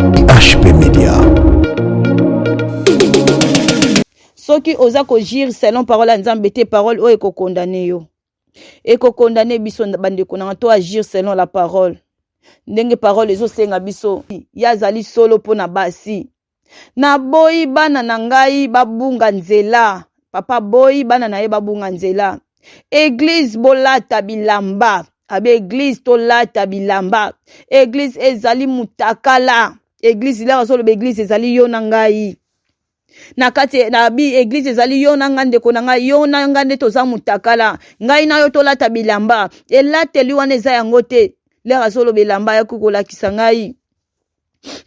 HP Media. Soki oza ko jire selon parole nzambe te parole o eko condamner yo. Eko condamner biso bandeko na to agir selon la parole. Ndenge parole ezo senga biso yazali solo pona basi. Na boyi bana na ngai babunga nzela. Papa boyi bana na ye babunga nzela. Église bolata bilamba. Abe église to lata bilamba. Église ezali mutakala. Église ila solo église ezali yo na ngai. Na kati na bi église ezali yo na ngande ko na ngai yo na ngande toza mutakala. Ngai na yo to lata bilamba. Elateli wana eza yango te. Lera solo bilamba ya kukola kisangai.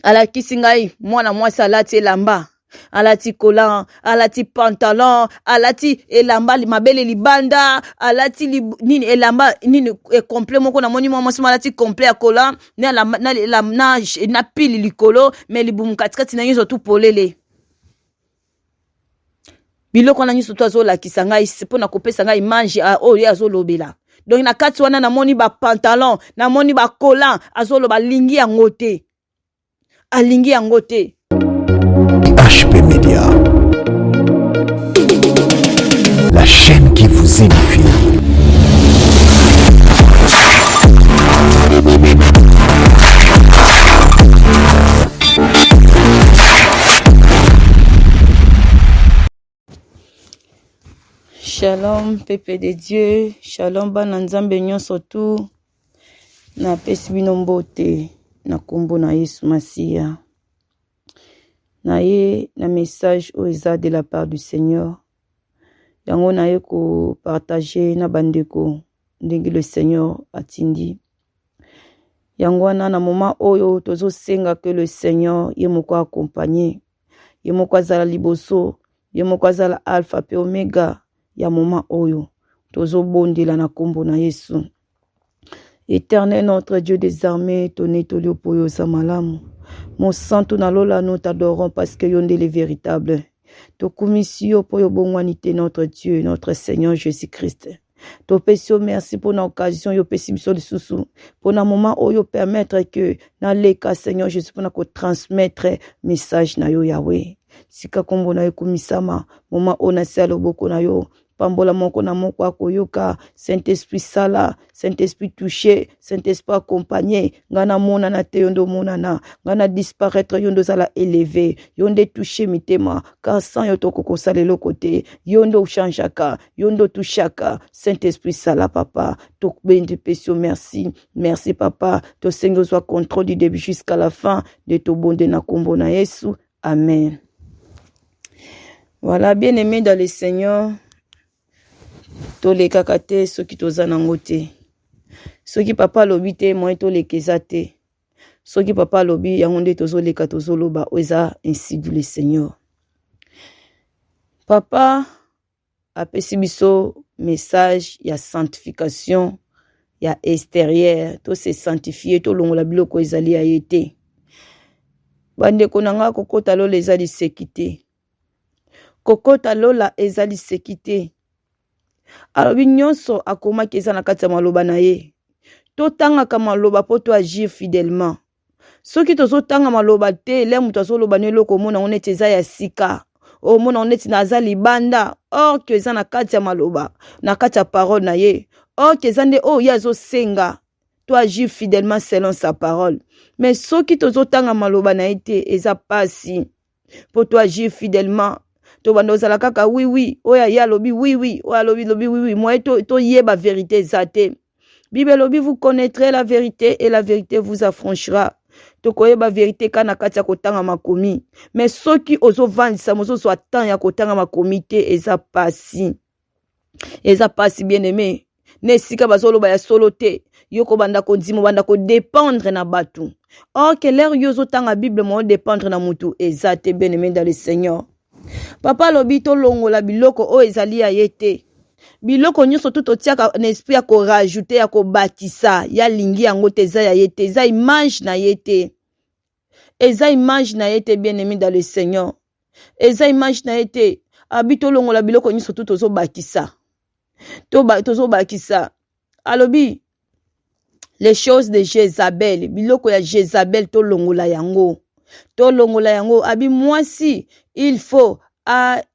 Alakisi ngai mwana mwasi alati elamba. Alati kolan, alati pantalon, alati elamba mabele libanda, alati nini elamba nini complet moko na moni mwasi alati complet ya kolan na pili likolo mais libumu katikati na nyoso tu polele. Biloko na nyoso tu azolakisa ngai pona kopesa ngai image oyo azolobela. Donc na kati wana na moni ba pantalon, na moni ba kolan azoloba lingi yango te. Alingi yango te. HP Media, la chaîne qui vous édifie. Shalom, peuple de Dieu. Shalom, bananzambe nyonso tu. Na pesi bino mbote na kombo na Yesu Masia. Na ye na message oza de la part du Seigneur. Yango na ye ko partager na bandeko ndenge le Seigneur atindi. Yango na moment oyo tozo senga que le Seigneur ye moko accompagner. Ye moko azala liboso, ye moko azala alpha pe omega ya moment oyo. Tozo bondela na kombo na Yesu. Éternel notre Dieu des armées, tonné tolio poyo samalamu. Mon sang, tout nalola, nous t'adorons parce que yonde les véritables. To kumisio poyo bongwanite notre Dieu, notre Seigneur Jésus-Christ. To pesio merci pour l'occasion yo pesibiso de susu. Pour un moment où yo permettre que dans les cas Seigneur Jésus pour nous transmettre message na yo Yahweh. Sika kombo na yo kumisama, moment où na selo boko na yo. Pambola moko na moko akoyoka, Saint-Esprit sala, Saint-Esprit touché, Saint-Esprit accompagné, ngana mona na te yondo mona na, ngana disparaître yondo sala élevé, yondo touché mitema, car sans yoto koko salelo côté, yondo chanjaka, yondo touchaka, Saint-Esprit sala papa, to bende pesio merci, merci papa, to Seigneur soit contrôle du début jusqu'à la fin, de to bonde na kombo na Yesu, amen. Voilà, bien aimé dans le Seigneur. To le kakate soki toza nango te. Soki papa lobi te moi to le kezate. Soki papa lobi yango nde tozo leka tozo loba oza ainsi du le Seigneur. Papa apesi biso message ya sanctification ya extérieur to se sanctifier to longola biloko ezali ya yete. Bande konanga kokota lola ezali sekite. Kokota lola ezali sekite. Alors nyonso akoma keza na kati ya maloba na ye. To tanga ka maloba po to agir fidèlement. Soki tozo tanga maloba te le muto azo loba ne loko mona onete eza ya sika. O mona onete na za libanda. Or que eza na kati ya maloba, na kati ya parole na ye. Or que eza nde o ya zo senga. To agir fidèlement selon sa parole. Mais soki tozo tanga maloba na ye te eza pasi. Po to agir fidèlement. To bando zala kaka oui oya ya lobi oui oya lobi oui moi to yeba vérité zate. Bible lobi vous connaîtrez la vérité et la vérité vous affranchira. To koyeba vérité kana kati ya kotanga makomi. Mais soki ozo vandisa mozo so atan ya kotanga makomi te eza pasi. Eza pasi bien aimé. Ne sika bazolo ba ya solo te. Yoko banda ko ndimo banda ko dépendre na batu. Or que l'air yozo tanga Bible mo dépendre na mutu eza te bien aimé dans le Seigneur. Papa lobi to longola biloko o ezali ya yete. Biloko nyonso tout tiaka na esprit ya ko rajouter ya ko bâtissa ya lingi yango te za ya yete, za image na yete. Eza image na yete bien aimé dans le Seigneur. Eza image na yete abito longola biloko nyonso tout ozo bâtissa. Tozo bâtissa. Alobi les choses de Jézabel, biloko ya Jézabel to longola yango. to longola yango abi mwasi il faut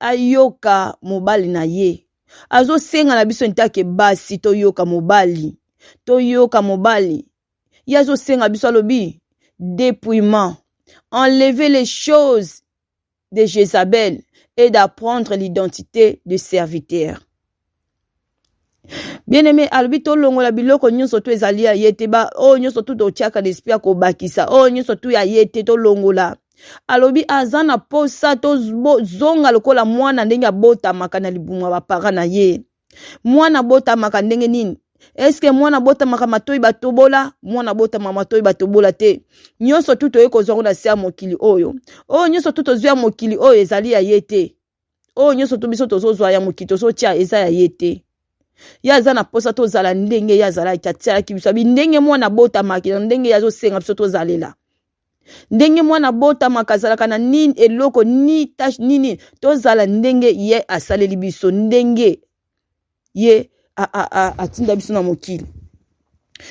ayoka mobali na ye azo senga na biso ntake basi to yoka mobali yazo senga biso alobi dépouillement, enlever les choses de Jézabel et d'apprendre l'identité de serviteur. Bien-aimé, alobi to longola biloko nyonso to ezali ya yete ba nyonso to tiaka l'esprit ko bakisa nyonso to ya yete to longola. Alobi azana posa to zonga lokola mwana ndenge abotamaka na libumwa bapara na ye. Mwana botamaka ndenge nini? Est-ce que mwana botamaka matoi batobola? Mwana botamaka matoi batobola te. Nyonso tu toye kozonga na sia mokili oyo. Nyonso tu tozwa mokili oyo ezali ya yete. Nyonso tu biso tozozwa ya mokili tozotia eza ya yete. Ya azana posa to zala ndenge ya zala itatia kibiso bi ndenge mwana botamaka ndenge yazo senga biso to zalela. Ndenge mwana bota makazalaka na nini eloko ni tash nini tozala ndenge ye asaleli biso ndenge ye atinda biso na mokili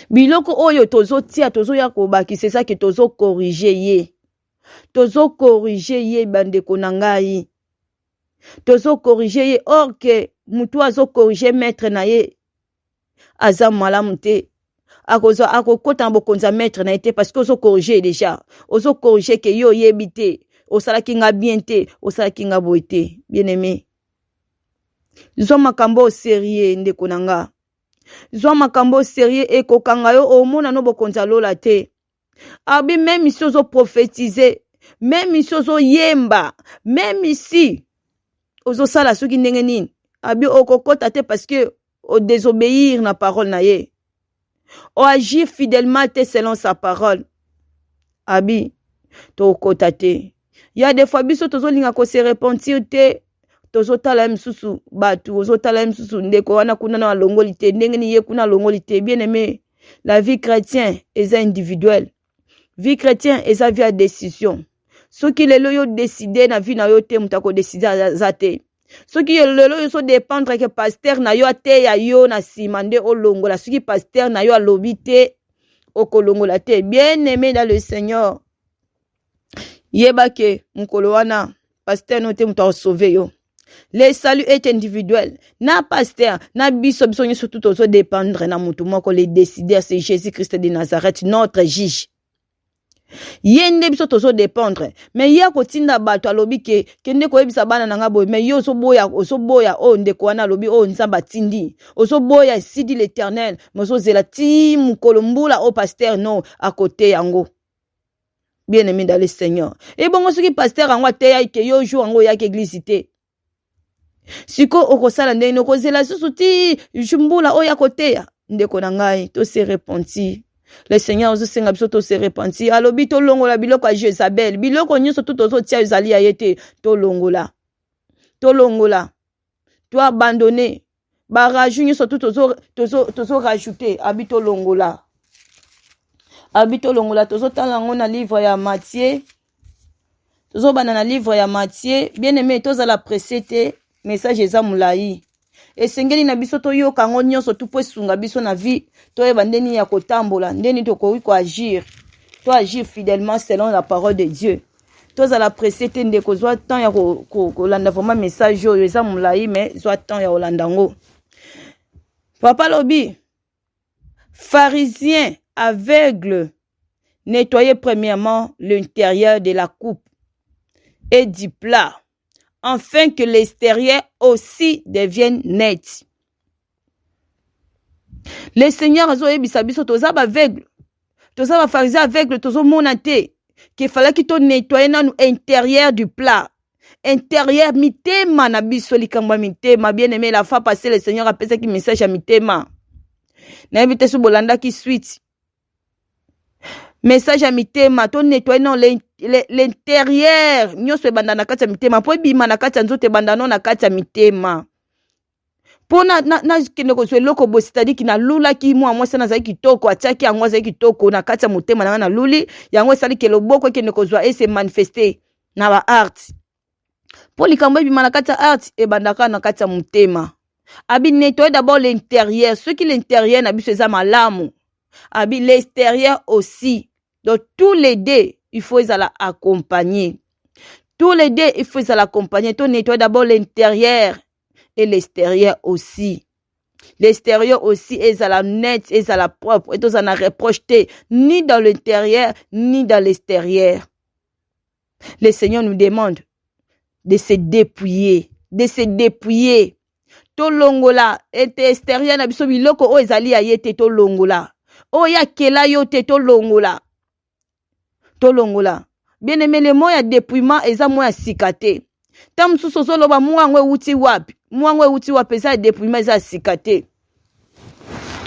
biloko oyo tozotia tozoya kobaki c'est ça que tozo corriger ye bandeko na ngai tozo corriger ye or que mutu azo corriger maître na ye aza malamu te akokota na bokonza maître na ete parce que ozo corriger déjà ozo corriger que yo yebi te osalaki nga bien te osalaki nga boye te bien aimé zwa makambo sérieux ndeko na nga zwa makambo sérieux ekokanga yo omona no bokonza lola te abi même si ozo prophétiser même si ozo yemba même si ozo sala soki ndenge nini abi okokota te parce que o désobéir na parole na ye o agir fidèlement selon sa parole. Abi, to kotate. Ya des fois biso tozo linga ko se repentir te tozo tala msusu batu ozo tala msusu ndeko wana kuna na longoli te ndenge ni ye kuna longoli te. Bien aimé, la vie chrétienne est individuelle. Vie chrétienne est sa vie à décision. Ce qui lelo yo décider na vie na yo te mutako décider zate. Ce qui lelo yo so dépendre que pasteur na yo ate ya yo na simande olongola ce qui pasteur na yo alobite okolongola te. Bien aimé dans le Seigneur, yeba ke mukolo wana pasteur no te muta sauver yo. Le salut est individuel. Na pasteur na biso nyoso tout ozo dépendre na mutu moko le décider c'est Jésus-Christ de Nazareth notre juge. Yende biso tozo dépendre mais ya kotinda bato alobi ke kende ko yebisa bana nanga boy mais yo so boya ndeko wana alobi nzamba tindi oso boya sidi l'Éternel mozo zela ti mukolombula au pasteur no à côté yango. Bien aimé dans le Seigneur et bon soki pasteur yango te ya ke yo jour yango ya ke église te siko okosala ndenge okozela susu ti jumbula o ya côté ya ndeko na ngai to se repentir. Le Seigneur ozo senga biso to se repentir alobi to longola biloko a Jézabel biloko nyonso to tozo tia ezali ya yete to longola to abandonner ba rajou nyonso to tozo rajouter abito longola tozo tala ngo na livre ya Matthieu tozo bana na livre ya Matthieu bien aimé toza la précédé message eza mulai esengeli na biso to yoka ngo nyonso tu po sunga biso na vie to yeba ndeni ya kotambola ndeni to ko agir to agir fidèlement selon la parole de Dieu to za la précédé ndeko zwa temps ya ko landa vraiment message yo eza mulai mais zwa temps ya olanda ngo papa lobi pharisien aveugle nettoyez premièrement l'intérieur de la coupe et du plat afin que l'extérieur aussi devienne net. Le Seigneur azo yebisa biso toza ba aveugle. Toza ba pharisien aveugle tozo monate qu'il fallait que to nettoyer na intérieur du plat. Intérieur mitema na biso likamba mitema bien aimé la fois passée le Seigneur a passé qui message à mitema. Na invité su bolanda ki suite. Message à mitema to nettoyer non l'intérieur nyonso ebanda na kati ya mitema po ebima na kati ya nzoto ebanda no na kati ya mitema po na kende kozwa eloko bo c'est-à-dire ki na lula ki mwa mwasi nazali kitoko atiaki yango azali kitoko na kati ya motema na nga na luli yango esali ke loboko ekende kozwa ese manifeste na ba art po likambo ebima na kati ya art ebandaka na kati ya motema abi nettoyer d'abord l'intérieur ce qui l'intérieur na biso eza malamu abi l'extérieur aussi donc tous les deux il faut l'accompagner. Tous les deux, il faut l'accompagner. Tu nettoies d'abord l'intérieur et l'extérieur aussi. L'extérieur aussi est à la net, est à la propre. Et tout ça n'a reproché ni dans l'intérieur, ni dans l'extérieur. Le Seigneur nous demande de se dépouiller. De se dépouiller. To longola. Et extérieur, na biso biloko o ezali ya yete to longola. O ya kela yo te to longola. To longola. Bien aimé, le mot ya dépouillement, eza mot ya sikate. Tam susoso loba muangwe uti wapi. Muangwe uti wapi, eza dépouillement, eza sikate.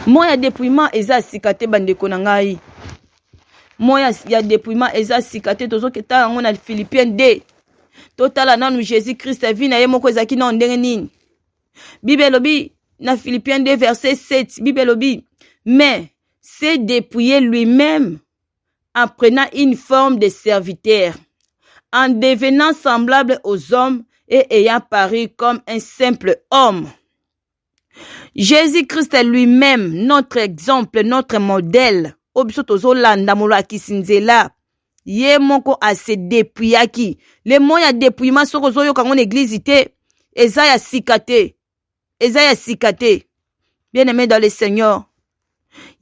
Mot ya dépouillement, eza sikate bandeko na ngai. Mot ya dépouillement, eza sikate. Tozo keta yango na Philippiens 2. Totala nanu Jésus-Christ vi na ye moko ezaki na ndenge nini. Bible lobi na Philippiens 2 verset 7. Bible lobi, mais s'est dépouillé lui-même en prenant une forme de serviteur, en devenant semblable aux hommes et ayant paru comme un simple homme. Jésus-Christ est lui-même notre exemple, notre modèle. Ye moko a se dépouillaki. Le mot ya dépouillement soko zoyo kango l'église ite, eza ya sikate. Eza ya sikate. Bien aimé dans le Seigneur.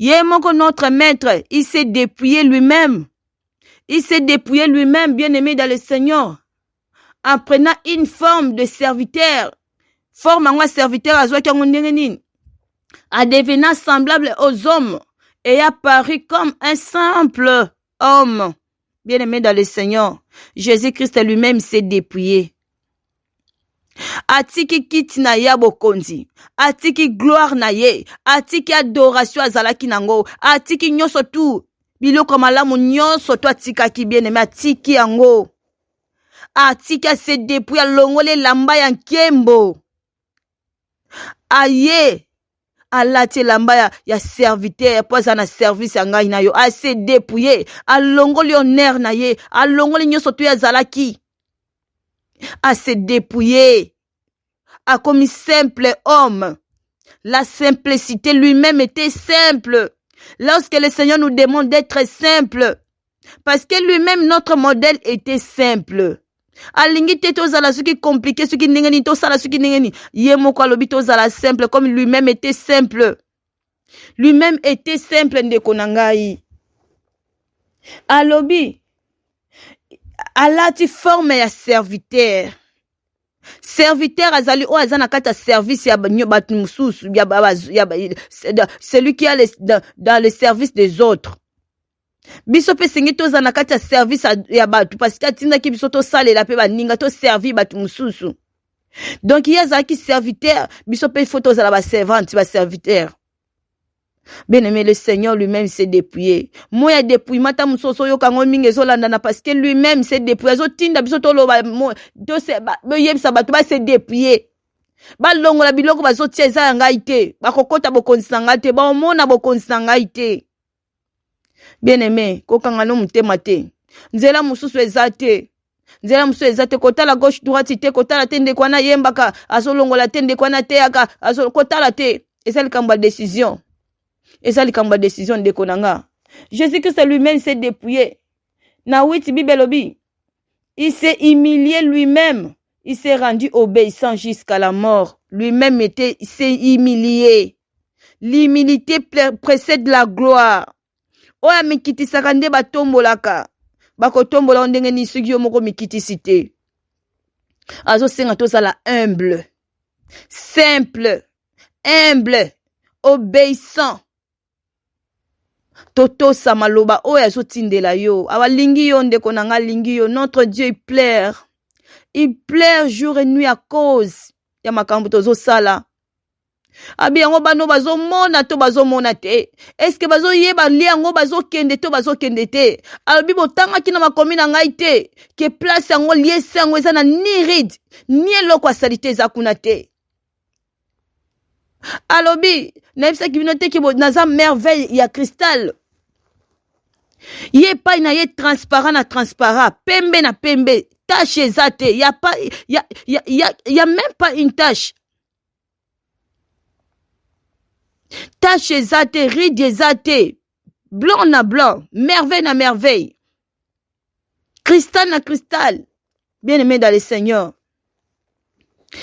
Ye moko notre maître, il s'est dépouillé lui-même. Il s'est dépouillé lui-même, bien aimé dans le Seigneur. En prenant une forme de serviteur. Forme en serviteur à zoa kango ndengenin. En devenant semblable aux hommes. Et apparu comme un simple homme. Bien aimé dans le Seigneur, Jésus-Christ lui-même s'est dépouillé. Atiki kiti na ya bokonzi, atiki gloire na ye, atiki adoration azalaki nango, atiki nyoso tu, biloko malamu nyoso to atikaki bien aimé, atiki yango. Atiki se dépouille longole lamba ya nkembo. Aye. Alati lamba ya serviteur poza na service ya ngai na yo a se dépouiller a longoli honneur na ye a longoli nyoso tu ya zalaki a se dépouiller a comme simple homme. La simplicité lui-même était simple. Lorsque le Seigneur nous demande d'être simple, parce que lui-même notre modèle était simple. Alingi te tozala suki compliqué suki ningeni to sala suki ningeni ye moko alobi tozala simple comme lui-même était simple. Lui-même était simple ndeko na ngai. Alobi alati forme ya serviteur. Serviteur azali o azana kata service ya batu mususu celui qui a dans le service des autres. Biso pe sengi toza na kati ya service ya batu parce que atinda ki biso to salela pe baninga to servi batu mususu. Donc il y a zaki serviteur, biso pe faut toza la ba servante, ba serviteur. Bien aimé, le Seigneur lui-même s'est dépouillé. Moi ya dépouillement ta musoso yo kango mingi ezolanda na parce que lui-même s'est dépouillé. Zo tinda biso to loba to se ba yebisa batu ba se dépouillé. Ba longola biloko bazo tia eza ngai te. Ba kokota bokonzi ngai te, ba omona bokonzi ngai te. Bien aimé, kokanga no mutema te. Nzela mususu ezate. Nzela mususu ezate kotala gauche droite te, kotala tende kwana yembaka, azolongola tende kwana te aka, kotala te. Eza likamba décision. Eza likamba décision de konanga. Jésus-Christ lui-même s'est dépouillé. Na witi bibelobi. Il s'est humilié lui-même. Il s'est rendu obéissant jusqu'à la mort. Lui-même s'est humilié. L'humilité précède la gloire. Oya mikiti sakande batombolaka. Bako tombola ondenge ni sugi yo moko mikiti site. Azo senga tozala humble. Simple. Humble. Obéissant. Toto samaloba oya azo tindela yo. Awa lingi yo ndeko nanga lingi yo. Notre Dieu il pleure. Il pleure jour et nuit à cause ya makambo tozo sala. Abi yango bano bazo mona to bazo mona te. Est-ce que bazo yeba li yango bazo kende to bazo kende te. Albi botanga kina makomi na ngai te. Ke place yango lié sango eza na ni ride. Ni eloko salite za kuna te. Alobi na ebisa ki binote ki naza merveille ya cristal. Ye pa na ye transparent na transparent. Pembe na pembe. Tache zate. Y a même pas une tache. Tache zate, ride zate, blanc na blanc, merveille na merveille. Cristal na cristal. Bien-aimé dans le Seigneur.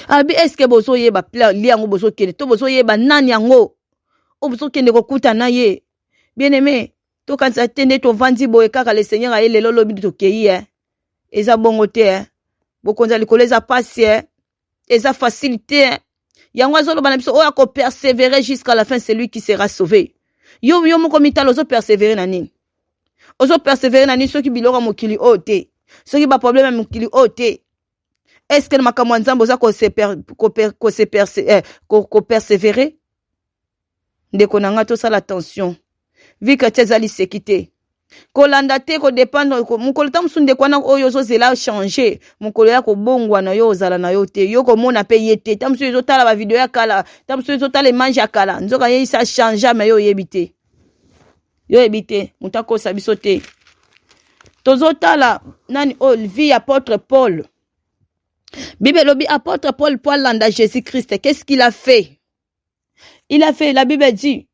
Abi est-ce que bozo yeba plan liango bozo kene to bozo yeba nani yango o bozo kene kokuta na ye. Bien-aimé, to kanza tende to vandi boye kaka le Seigneur a lelo lobi to kei eza bongo te bokonza likolo eza pasi eza facilité yango azolo bana biso oya ko persévérer jusqu'à la fin, c'est lui qui sera sauvé. Yo moko mitalo zo persévérer na nini? Ozo persévérer na nini soki biloko mokili ote? Soki ba problème mokili ote? Est-ce que makambo nzambo za ko persévérer? Ndeko nanga to sala attention. Vu que tezali sekité. Kolanda te ko dépendre mukolo tamsu ndeko na oyo zo zela changer. Mukolo ya ko bongwa na yo zala na yo te. Yo ko mona pe yete. Tamsu zo tala ba video ya kala. Tamsu zo tala manje ya kala. Nzoka ye sa changer mais yo yebite. Yo yebite. Mutako sabiso te. Tozo tala nani vie apôtre Paul. Bible lobi apôtre Paul pour landa Jésus-Christ. Qu'est-ce qu'il a fait? Il a fait, la Bible dit,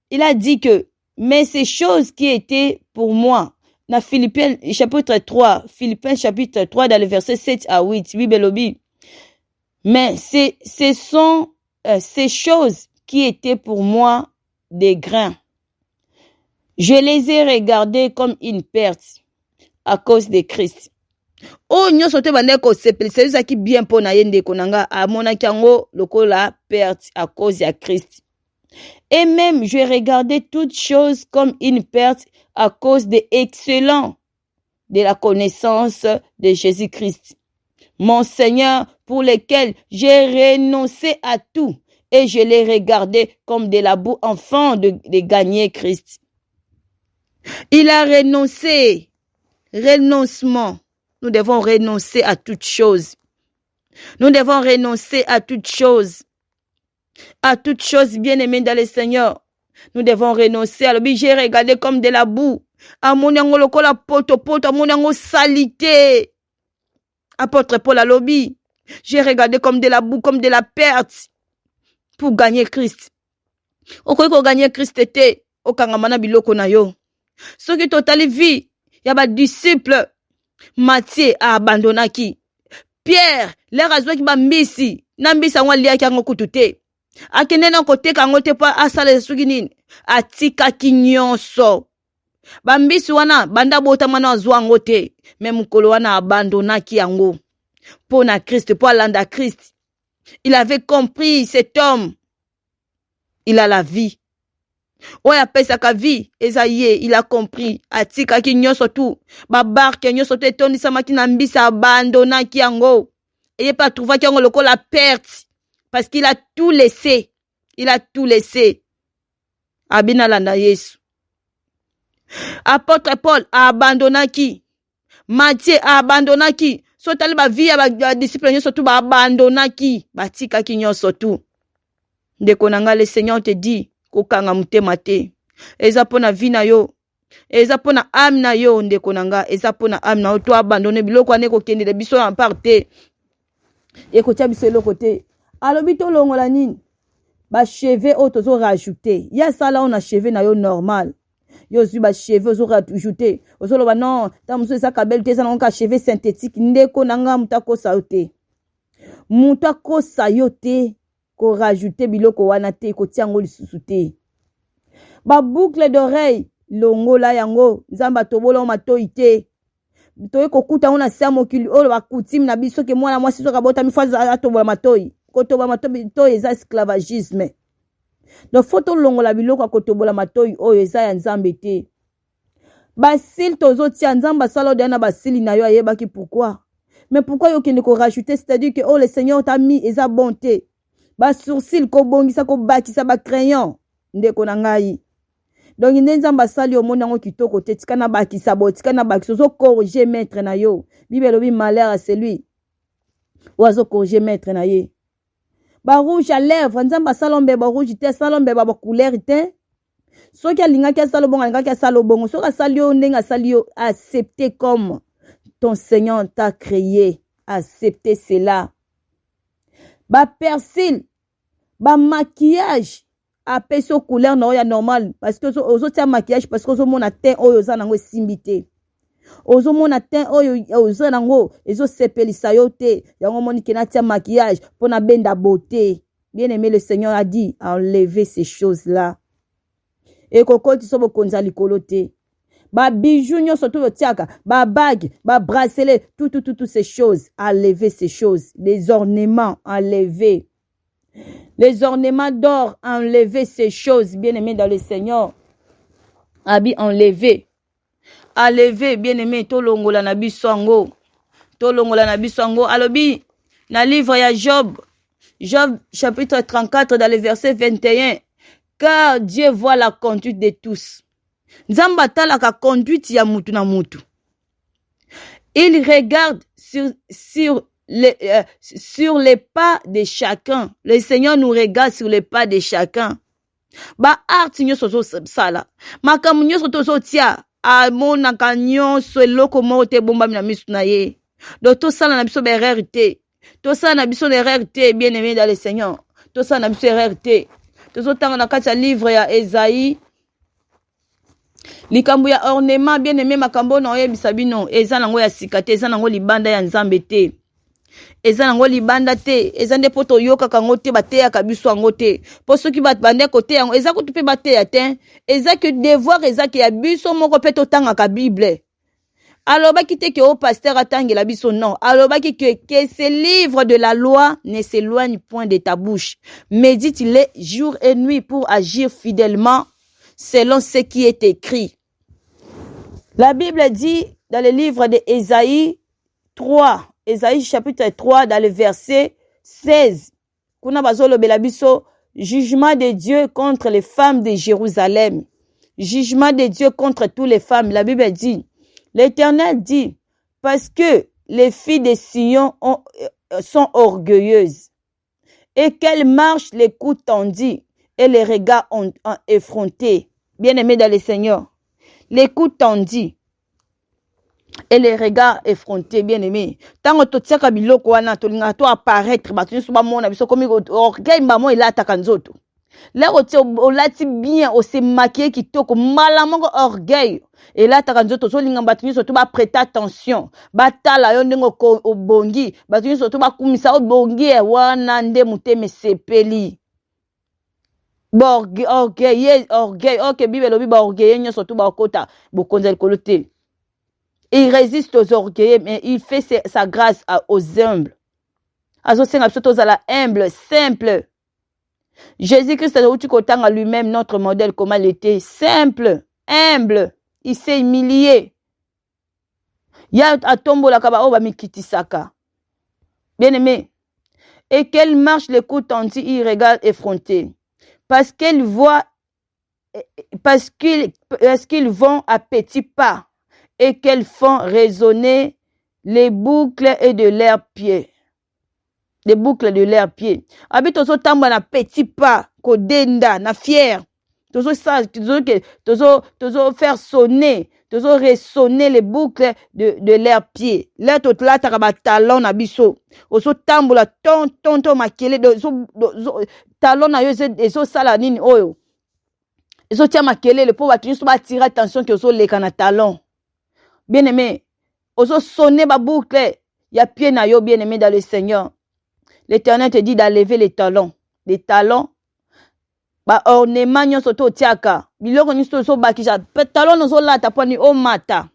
il a dit que, mais ces choses qui étaient pour moi, dans Philippiens chapitre 3, Philippiens chapitre 3, dans le verset 7 à 8, Bible lobi, mais ce sont ces choses qui étaient pour moi des grains. Je les ai regardées comme une perte à cause de Christ. Oh, nyonso te bande ko sepelisa ça qui bien pona yende konanga amona kango lokola perte à cause de Christ. Et même je regardais toutes choses comme une perte à cause de l'excellence de la connaissance de Jésus-Christ, mon Seigneur, pour lequel j'ai renoncé à tout et je l'ai regardé comme de la boue afin de gagner Christ. Il a renoncé. Renoncement. Nous devons renoncer à toutes choses. Nous devons renoncer à toutes choses. À toutes choses bien-aimées dans le Seigneur. Nous devons renoncer. Alors, j'ai regardé comme de la boue. À mon yango lokola poto, à mon yango salité. Apôtre Paul à lobby. J'ai regardé comme de la boue, comme de la perte. Pour gagner Christ. Okoyeko gagner Christ était. Okangamana biloko na yo. Ce qui totali vie. Yaba disciple. Matthieu a abandonnaki. Pierre, l'air azwa ki ba mbisi. Na mbisi angwa liya ki ango kutute. Akene na kote kango te pa asale suki nini. Atika ki nyonso. Ba mbisi wana banda bota mana azwa ango te. Mais mukolo wana abandonnaki ango. Pour na Christ, pour alanda Christ. Il avait compris cet homme. Il a la vie. Oya pesa ka vie ezaye il a compris atika ki nyoso tu ba barke nyoso te toni samaki na mbisa abandonna ki yango et pas trouver ki yango lokola perte parce qu'il a tout laissé. Il a tout laissé. Abina landa Yesu. Apôtre Paul a abandonna ki. Matthieu a abandonna ki. So tali ba vie ba disciple nyoso tu ba abandonna ki batika ki nyoso tu. Ndeko nanga le Seigneur te dit kokanga mutema te. Eza pona vie na yo. Eza pona âme na yo ndeko nanga. Eza pona âme na yo to abandonner biloko ane ko kende de biso en parte. E ko tia biso eloko te. Alobi to longola nini? Ba cheveux o tozo rajouter. Ya sala on a cheveux na yo normal. Yo zu ba cheveux zo rajouter. Ozo loba non, ta muso esa kabel te esa na ka cheveux synthétique ndeko nanga mutako sa yo te. Mutako sa yo te. Ko rajouter biloko wana te ko tiango lisusu te. Ba boucle d'oreille longola yango nzamba tobola matoi te. Toye kokuta ona sa mokili o ba kutimi na biso ke mwana mwasi soka bota mifaza atobola matoi. Kotoba matoi to eza esclavagisme. Donc photo longola biloko kotobola matoi o eza ya nzambe te. Basil tozo tia nzamba salo de na basili na yo ayeba ki pourquoi. Mais pourquoi yo kende ko rajouter, c'est-à-dire que oh le Seigneur t'a mis eza bonté. Ba sourcil ko bongisa ko bakisa ba crayon ndeko na ngai. Donc nzamba sali o mona ngo kitoko te tika na bakisa bo tika na bakiso zo corriger maître na yo. Bible lobi malheur à celui oazo corriger maître na ye. Ba rouge à lèvres nzamba salombe ba rouge te salombe ba couleur te. Soki alinga ki salo bonga alinga ki salo bongo soki salio ndenga salio accepter comme ton Seigneur t'a créé. Accepter cela. Ba persil ba maquillage apé so couleur na ya normal parce que ozo tia maquillage parce que ozo mona teint oyo za nango simbité. Ozo mona ten oyo ozo nango ezo sepelisa yo te. Yango moni ke natia maquillage pona benda beauté. Bien-aimé, le Seigneur a dit enlever ces choses-là. Et kokoti so bokonza likolo te. Ba bijoux nyonso to tiaka, ba bague, ba bracelet, tout ces choses, enlever ces choses. Les ornements, enlever. Les ornements d'or, enlever ces choses, bien-aimé dans le Seigneur. Abi enlever. Enlever, bien-aimé, to longola na biso ango. To longola na biso ango. Alobi, na livre ya Job. Job chapitre 34 dans le verset 21. Car Dieu voit la conduite de tous. Nzamba talaka conduite ya mutu na mutu. Il regarde sur les pas de chacun. Le Seigneur nous regarde sur les pas de chacun. Ba art nyonso so sala. Makamu nyonso to so tia. Amona nyonso eloko moko te bombami na misu na ye. Donc to sala na biso berère te. To sala na biso erreur te, bien-aimé dans le Seigneur. To sala na biso erreur te. To so tanga na kati ya livre ya Esaïe. Likambo ya ornement, bien-aimé, makambo na oyebisa bino. Eza nango ya sika te, eza nango libanda ya Nzambe te. Eza nango libanda te, eza nde poto yoka kango te bateyaka biso yango te. Po soki bande kote yango, eza kutu pe bateya te. Eza que devoir eza ke ya biso moko pe totangaka Bible. Alobaki te ke o pasteur atangela biso non. Alobaki que ce livre de la loi ne s'éloigne point de ta bouche. Médite-le jour et nuit pour agir fidèlement selon ce qui est écrit. La Bible dit dans le livre de Ésaïe 3, Ésaïe chapitre 3 dans le verset 16. Kuna bazolo belabiso, jugement de Dieu contre les femmes de Jérusalem. Jugement de Dieu contre toutes les femmes. La Bible dit, l'Éternel dit, parce que les filles de Sion sont orgueilleuses et qu'elles marchent les coudes tendus et les regards effrontés. Bien-aimés dans le Seigneur, les coudes tendus et les regards effrontés, bien-aimés. Tant que tu as biloko wana tolinga to apparaître ba tu soba mona biso comme orgueil mbamo elata kanzoto. Là o lati bien o se maquiller kitoko malamongo orgueil elata kanzoto so linga batuni so to ba prêter attention. Batala yo ndengo ko obongi, batuni so to ba kumisa obongi wana nde muteme sepeli. Orgueil, ok, Bible lobi ba orgueil nyoso to ba kota bokonza likolo te. Il résiste aux orgueilleux, mais il fait sa grâce aux humbles. Humble, simple. Jésus-Christ a lui-même notre modèle, comment il était. Simple, humble. Il s'est humilié. Ya atombo la kaba oba mikitisaka. Bien aimé. Et qu'elle marche les coups tendus, il regarde effronté. Parce qu'ils voient, parce qu'ils vont à petits pas. Et qu'elles font résonner les boucles et de leurs pieds. Les boucles de leurs pieds. Abi tozo tamba na petit pas, kodenda, na fier. Tozo faire sonner, tozo résonner les boucles de leurs pieds. Là tout là takaba talon na biso. Ozo tambola ton makele talon na yo ezo sala nini oyo. Ezo tia makele le po batuni so ba tirer attention que ozo leka na talon. Bien-aimé, oso sonner ba boucle, ya pied na yo bien-aimé dans le Seigneur. L'Éternel te dit d'enlever les talons. Les talons, ba ornement nyonso to tiaka. Biloko nyonso so bakisa. Talon ozo lata poni o mata.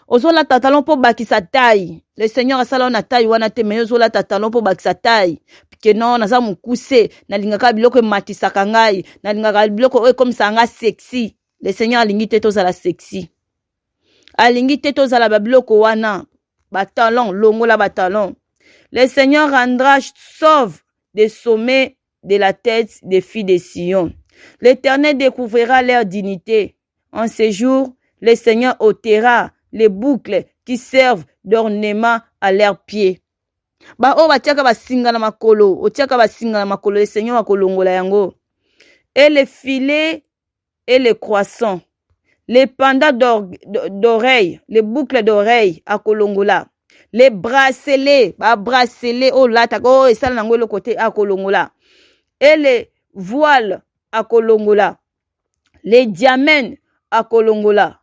Ozo lata talon po bakisa taille. Le Seigneur a sala na taille wana te, mais ozo lata talon po bakisa taille. Pike non, naza mukuse, na lingaka biloko matisaka ngai, na lingaka biloko comme ça nga sexy. Le Seigneur alingi te tozala sexy. Alingi te tozala babiloko wana batalon longola batalon. Le Seigneur rendra sauve des sommets de la tête des filles de Sion. L'Éternel découvrira leur dignité. En ces jours, le Seigneur ôtera les boucles qui servent d'ornement à leurs pieds. Ba o batiaka basinga na makolo, otiaka basinga na makolo, le Seigneur akolongola yango. Et les filets et les croissants. Les pendants d'oreilles, les boucles d'oreilles à Kolongola, les bracelets, oh là, oh, et ça, le côté à Kolongola, et les voiles à Kolongola, les diamants à Kolongola,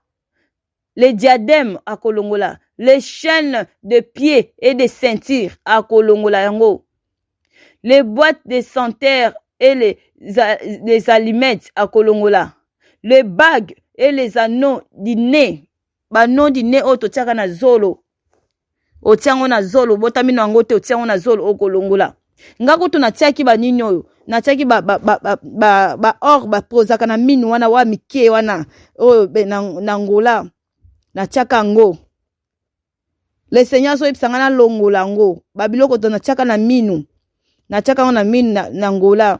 les diadèmes à kolongola, les chaînes de pieds et de ceintures à kolongola yango, les boîtes de santerre et les allumettes à kolongola, les bagues et les anneaux du nez, banon du nez ototiaka na zolo, otiango na zolo, botamino yango te otiango na zolo okolongola. Ngako tunatiaki banini oyo, natiaki ba or ba prozaka na minu wana wa mike wana oyo na ngola natiaka ngo. Le Seigneur so ipsanga na longola ngo, babiloko to natiaka na minu, natiaka na minu na ngola.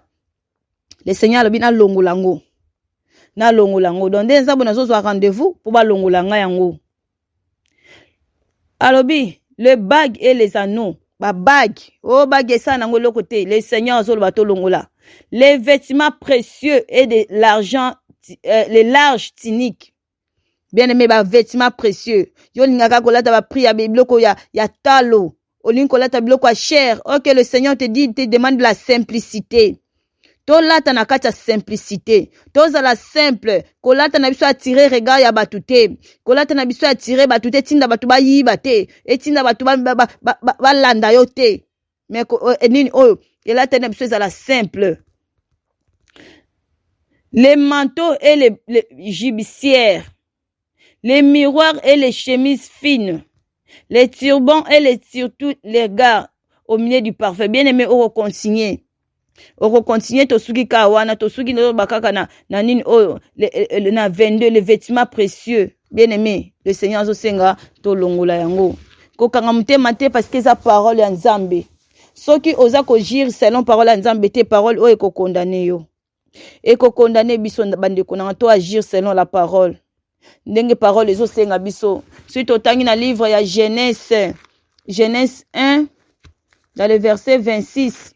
Le Seigneur lobi na longola ngo. Na longola ngo. Donc ndenza bona zo rendez-vous pour ba longola nga yango. Alobi le bague et les anneaux, ba bague, oh bague ça nango le côté, le Seigneur zo bato longola. Les vêtements précieux et de l'argent, les larges tuniques. Bien aimé, ba vêtements précieux. Yo lingaka kolata ba prix ya bibloko ya talo. Oling kolata biloko ya cher. Ok, le Seigneur te dit, te demande de la simplicité. To lata na kata simplicité. To za la simple. Kolata na biso attirer regard ya batute. Kolata na biso attirer batute tinda batu ba yiba te. Et tinda batu ba landa yo te. Mais nini oyo. Et là na biso za la simple. Les manteaux et les gibissières. Les miroirs et les chemises fines, les turbans et surtout les gars au milieu du parfait. Bien aimé, on va continuer. Tosuki kawana, tosuki no bakaka na nini oyo, na 22, les vêtements précieux. Bien aimé, le Seigneur Zosenga, to longola yango. Kokanga mutema te parce que sa parole ya Nzambe. Soki oza ko jire selon parole ya Nzambe te parole oyo ko condamner yo. Et ko condamner biso bande konanga to agir selon la parole. Ndenge parole ezo senga biso. Suite au tangi na livre ya Genèse 1 dans le verset 26.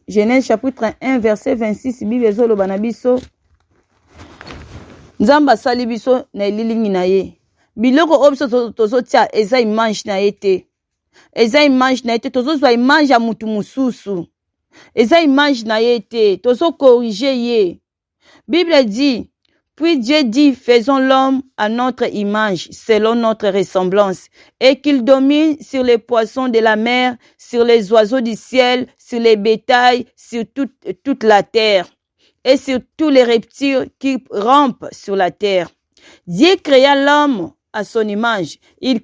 Genèse chapitre 1 verset 26 Bible ezolo bana biso. Nzamba sali biso na elilingi na ye. Biloko obiso tozo tia eza image na ye te. Eza image na ye te tozo zwa image ya mutu mususu. Eza image na ye te tozo corriger ye. Bible dit, puis Dieu dit, faisons l'homme à notre image, selon notre ressemblance, et qu'il domine sur les poissons de la mer, sur les oiseaux du ciel, sur les bétails, sur toute la terre, et sur tous les reptiles qui rampent sur la terre. Dieu créa l'homme à son image. Il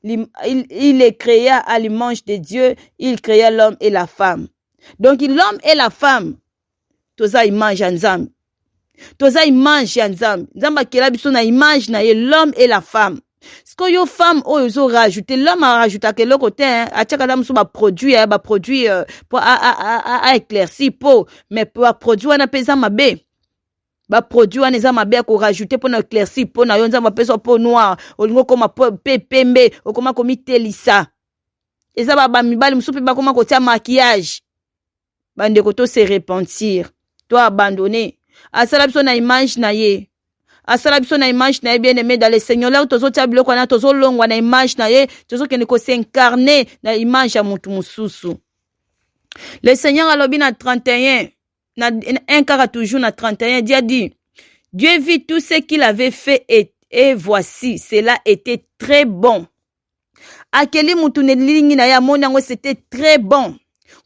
les créa à l'image de Dieu. Il créa l'homme et la femme. Donc l'homme et la femme, toza image ya Nzambe. Toza image ya Nzambe. Nzambe akela biso na image na ye l'homme et la femme. Siko yo femme oyo zo rajouter l'homme a rajouter ke loko te atiaka la muso ba produit pour a éclairci po mais pour produit wana pesa mabe. Ba produit wana eza mabe ko rajouter pour na éclairci po na yo Nzambe pesa po noir olingo koma pembe okoma komi telisa. Eza ba mibali muso pe ba koma ko tia maquillage. Bande ko to se repentir. Toi abandonner. Asala biso na image na ye. Asala biso na image na ye bien aimé dans le Seigneur. Là tozo tia biloko na tozo longwa na image na ye, tozo kende ko s'incarner na image ya mutu mususu. Le Seigneur alobi na 31, na 1 kara toujours na 31, Dieu a dit, Dieu vit tout ce qu'il avait fait et voici, cela était très bon. Akeli mutu ne lingi na ya mona ngo c'était très bon.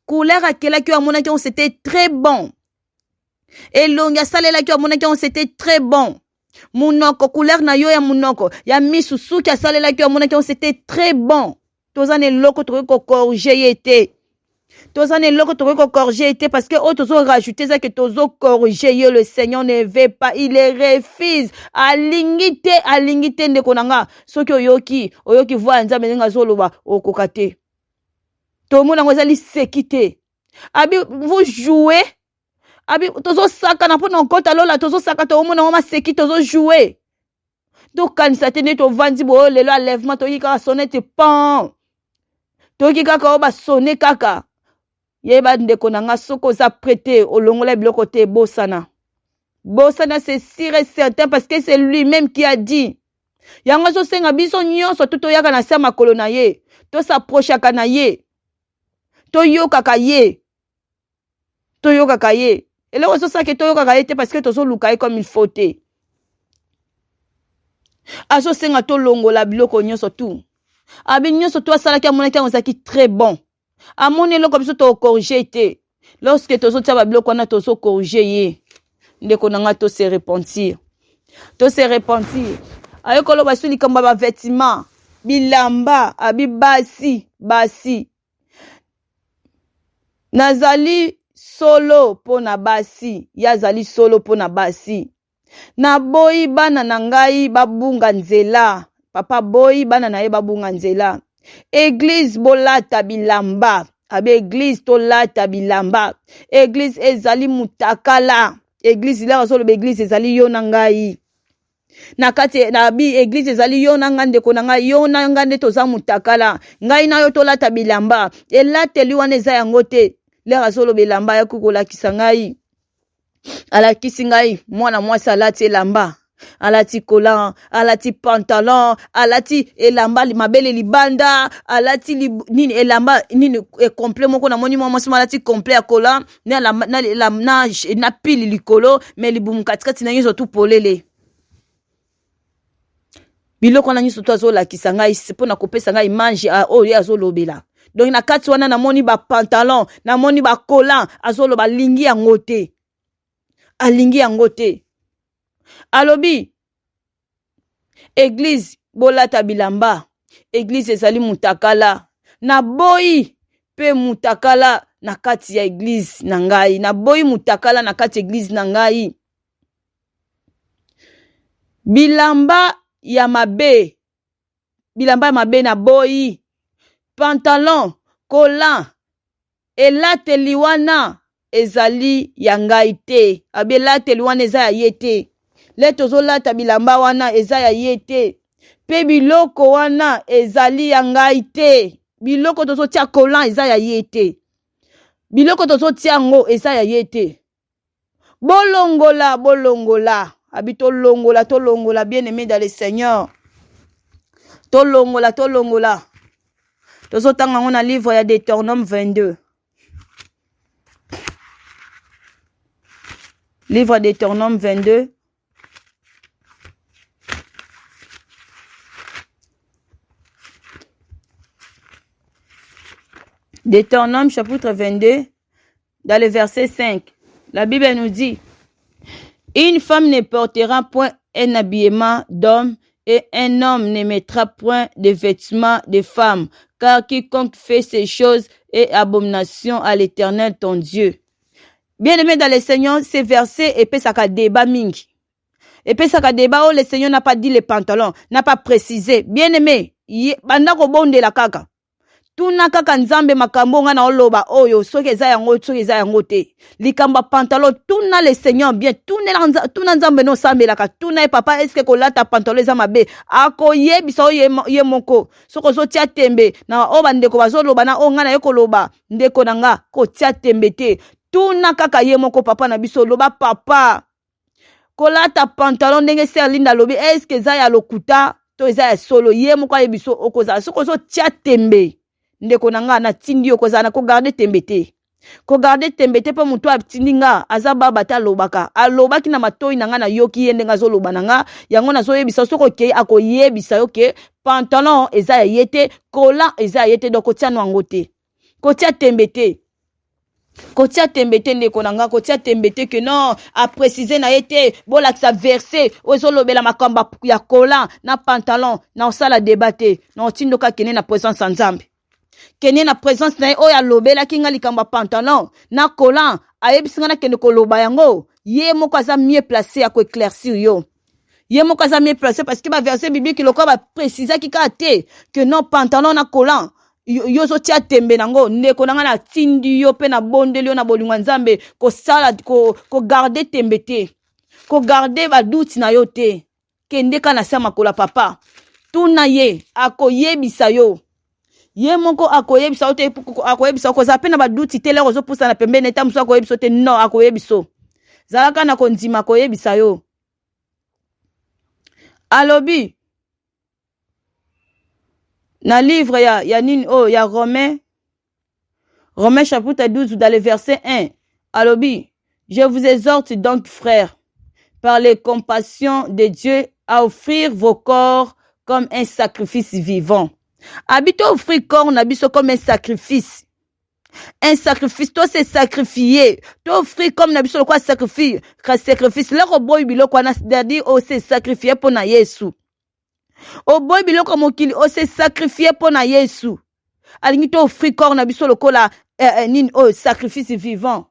Couleur akela ki amona ki c'était très bon. Et longa salela ki amona ki c'était très bon. Munoko couleur na yo ya munoko ya misusu ki salela ki amona ki c'était très bon. Tozane loko to ko corriger yete. Tozane loko to ko corriger yete parce que tozo rajouter ça que tozo corriger le Seigneur ne veut pas, il les refuse. Alingite ndeko nanga soki oyoki voix Nzambe nga zoloba okokate. To mona ngozali sekite. Abi vous jouez. Abi tozo saka na pona nkota lola tozo saka to mona ngoma seki tozo jouer. To kanisa tene to vandi bo lelo enlèvement to yika sonnette pan. To yika ka ba sonner kaka. Yeba ndeko nanga soko za prêter olongola biloko te bosana. Bosana c'est sûr et certain parce que c'est lui-même qui a dit. Yango so senga biso nyonso to yaka na sama kolona ye. To s'approchaka na ye. To yoka ka ye. eloko so sake toyokaka ete parce que tozoluka ye comme il faut te azosenga tolongola biloko nyonso tu abi nyonso to asalaki amonaki yango ezalaki très bon amoni eloko biso tokorige te lorsque tozotia babiloko wana tozokorige ye ndeko na nga tose repentir aye koloba so likambo ya bavêtement bilamba abi basi nazali solo po na basi yazali solo po na basi na boyi bana na ngai babunga nzela papa boyi bana na ye babunga nzela église bolata bilamba abe église tolata bilamba église ezali mutakala église lelo solo église ezali yo na ngai na kati na bi église ezali yo na ngande ko na ngai yo na ngande toza mutakala ngai na yo tolata bilamba elateli wana eza yango te lelo solo bilamba ya kukolakisa ngai alakisi ngai mwana mwasi alati elamba alati kolan alati pantalon alati elamba mabele libanda alati nini elamba nini complet moko na moni mwasi alati complet ya kolan na pili likolo mais libumu katikati na nyonso tu polele biloko na nyonso tu azolakisa ngai mpona kopesa ngai image oyo azolobela donc na kati wana namoni ba pantalon namoni ba kolan azoloba alingi yango te alobi église bolata bilamba église ezali mutakala na boyi pe mutakala na kati ya église na ngai na boyi mutakala na kati ya église na ngai bilamba ya mabe na boyi pantalon kolan elateli wana ezali ya ngai te abi elateli wana eza ya ye te le tozolata bilamba wana eza ya ye te pe biloko wana ezali ya ngai te biloko tozotia kolan eza ya ye te biloko tozotia yango eza ya ye te bolongola abi tolongola bien aimé dans le Seigneur tolongola tozotanga yango na livre ya Deutéronome 22 livre de Deutéronome 22 Deutéronome chapitre 22 dans le verset 5 la Bible nous dit une femme ne portera point un habillement d'homme et un homme ne mettra point de vêtements de femme car quiconque fait ces choses est abomination à l'Éternel ton Dieu. Bien-aimé dans le Seigneur, ces versets epesaka débat mingi. Epesaka débat où le Seigneur n'a pas dit les pantalons, n'a pas précisé. Bien-aimé, bandako bonde la kaka. Tuna kaka nzambe makambo nga na oloba oyo soki eza yango te. Likamba pantalon tuna le Seigneur bien tuna nzambe no sambelaka tuna e papa est-ce que kolata pantalon eza mabe akoyebisa ye moko soko zo tia tembe na oba ndeko bazoloba na onga na yekoloba ndeko nanga ko tia tembe te tuna kaka ye moko papa na biso loba papa kolata pantalon ndenge serlinda lobi est-ce que eza ya lokuta to eza ya solo ye moko ayebiso okoza soko zo tia tembe ndeko nanga na tindi okoza na ko garder tembe te ko garder tembe te po mutu atindi nga aza baba ta lobaka alobaki na matoi nanga na yoki yende nga zo loba nanga yango na zo yebisa soko ke akoyebisa yo ke pantalon eza ya yete kola eza ya yete donc kotia nwango te kotia tembe te ndeko nanga kotia tembe te que non a préciser na yete bola que ça verset ozo lobela makamba ya kola na pantalon na osala débatté na otindo ka kene na présence nzambe kene na présence na oya lobela kinga likamba pantalon na kolan ayebisinga na kene ko loba yango ye moko aza mieux placé à ko éclaircir yo ye moko aza mieux placé parce que ba verset biblique loko ba préciser ki ka te que non pantalon na kolan yo zo tia tembe nango ndeko nanga na tindi yo pe na bondeli yo na bolingwa nzambe ko sala ko garder tembe te ko garder ba doute na yo te kende kana sama kola papa tuna ye akoyebisa yo ye moko akoyebisa te akoyebisa ko za pe na ba doute te lero zo pusa na pembene ta muso akoyebisa te non akoyebiso zalaka na kondima akoyebisa yo alobi na livre ya nini ya Romains chapitre 12 dans le verset 1 alobi Je vous exhorte donc, frères, par les compassions de Dieu, à offrir vos corps comme un sacrifice vivant. Habite offrir corps n'habite comme un sacrifice. Un sacrifice, toi c'est sacrifié. Toi offrir comme n'habite quoi sacrifice. Sacrifice. Là au boy bilo quoi c'est-à-dire oh c'est sacrifié pour na Yesu. Au boy bilo comme okili oh c'est sacrifié pour na Yesu. Alingi toi offrir corps n'habite le kola oh sacrifice vivant.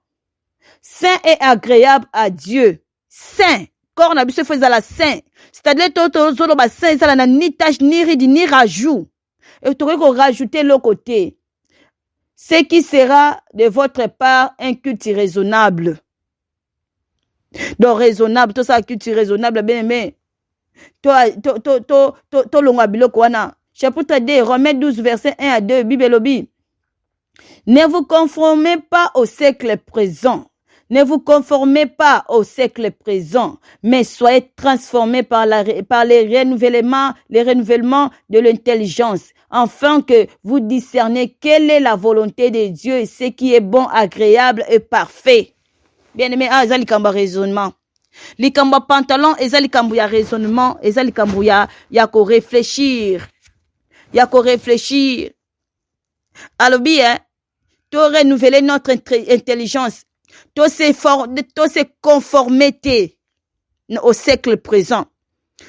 Saint et agréable à Dieu. Saint. Corps n'habite faisait la saint. C'est-à-dire toi zolo ba saint ça n'a ni tâche ni ride ni rajout. Et tu aurais rajouter l'autre côté. Ce qui sera de votre part un culte raisonnable. Donc raisonnable, tout ça culte raisonnable, bien aimé. To longa biloko wana. Chapitre 2, Romains 12, verset 1 à 2, Bible lobi. Ne vous conformez pas au siècle présent. Ne vous conformez pas au siècle présent, mais soyez transformés par les renouvellements de l'intelligence, afin que vous discerniez quelle est la volonté de Dieu et ce qui est bon, agréable et parfait. Bien aimé, ça likamba raisonnement. Likamba pantalon, ça likamba ya raisonnement, ça likamba ya ko réfléchir. Ya ko réfléchir. Alors bien, tu renouveler notre intelligence. Tous ces conformités au siècle présent.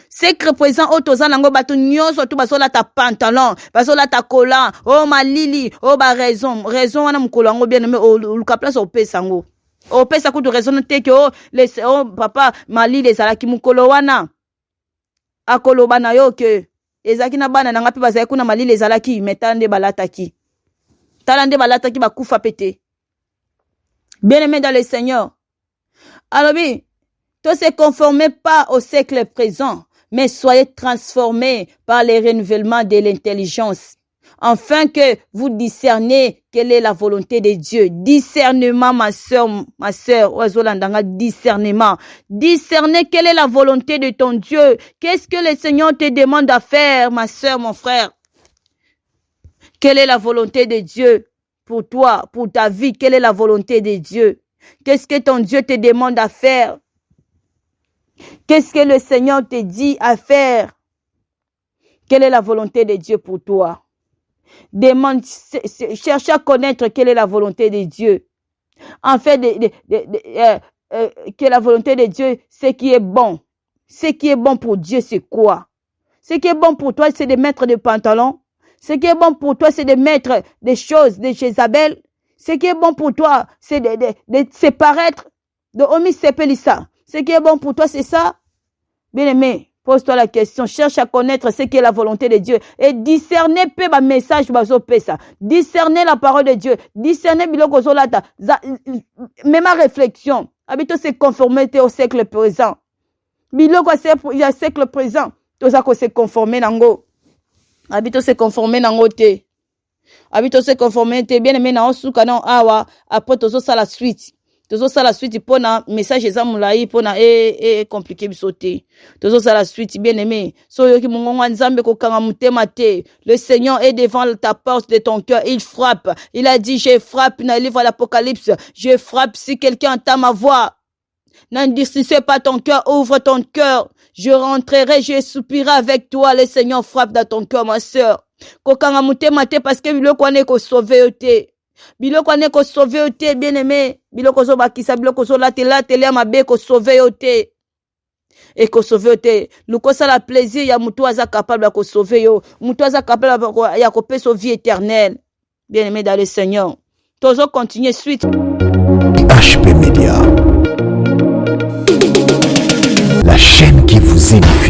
Siècle présent, oh, toza nango bato nyonso tu basola ta pantalon, basola ta collant, oh malili, oh ba raison wana mukolo ngo bien aimé, oh luka place au pesango. Au pesa kutu raison te que oh papa malili ezalaki mukolo wana. Akolo bana yo que ezaki na bana nanga pe bazali kuna malili ezalaki metande balataki. Talande balataki bakufa pété. Bien-aimés dans le Seigneur. Alors oui, ne se conformez pas au siècle présent, mais soyez transformés par les renouvellements de l'intelligence, afin que vous discerniez quelle est la volonté de Dieu. Discernement, ma sœur, discernement. Discerner quelle est la volonté de ton Dieu. Qu'est-ce que le Seigneur te demande à faire, ma sœur, mon frère? Quelle est la volonté de Dieu? Pour toi, pour ta vie, quelle est la volonté de Dieu? Qu'est-ce que ton Dieu te demande à faire? Qu'est-ce que le Seigneur te dit à faire? Quelle est la volonté de Dieu pour toi? Demande, cherche à connaître quelle est la volonté de Dieu. En fait, que la volonté de Dieu, ce qui est bon. Ce qui est bon pour Dieu, c'est quoi? Ce qui est bon pour toi, c'est de mettre des pantalons. Ce qui est bon pour toi, c'est de mettre des choses de Jézabel. Ce qui est bon pour toi, c'est de se paraître, de omis sepelissa. Ce qui est bon pour toi, c'est ça. Bien-aimé, pose-toi la question. Cherche à connaître ce qui est la volonté de Dieu. Et discerner peu ma message, discerner la parole de Dieu. Discerner biloko zolata. Même ma réflexion. Habito se conformer au siècle présent. Biloko il y a siècle présent. Tout ça qu'on se conformer nango. Habito se conformer nango te. Habito se conformer te. Bien aimé na osuka na awa. Après tozo sa la suite. Tozo sa la suite pour na message ezamulayi pour na compliqué bisote. Tozo sa la suite bien aimé. So yoki mungonga nzambe ko kanga mutema te. Le Seigneur est devant ta porte de ton cœur. Il frappe. Il a dit je frappe dans le livre de l'Apocalypse. Je frappe si quelqu'un entend ma voix. N'endurcissez pas ton cœur, ouvre ton cœur. Je rentrerai, je soupirerai avec toi. Le Seigneur frappe dans ton cœur, ma sœur. Kokanga mutema te parce que biloko ane ko sauver te. Biloko ane ko sauver te, bien aimé. Biloko zo bakisa, biloko zo la tele mabe ko sauver te. Et ko sauver te. Luko ça la plaisir ya mutu aza capable ko sauver yo. Mutu aza capable ya ko pe sauver vie éternelle. Bien aimé dans le Seigneur. Tozo continuer suite. HP Media. La chaîne qui vous édifie.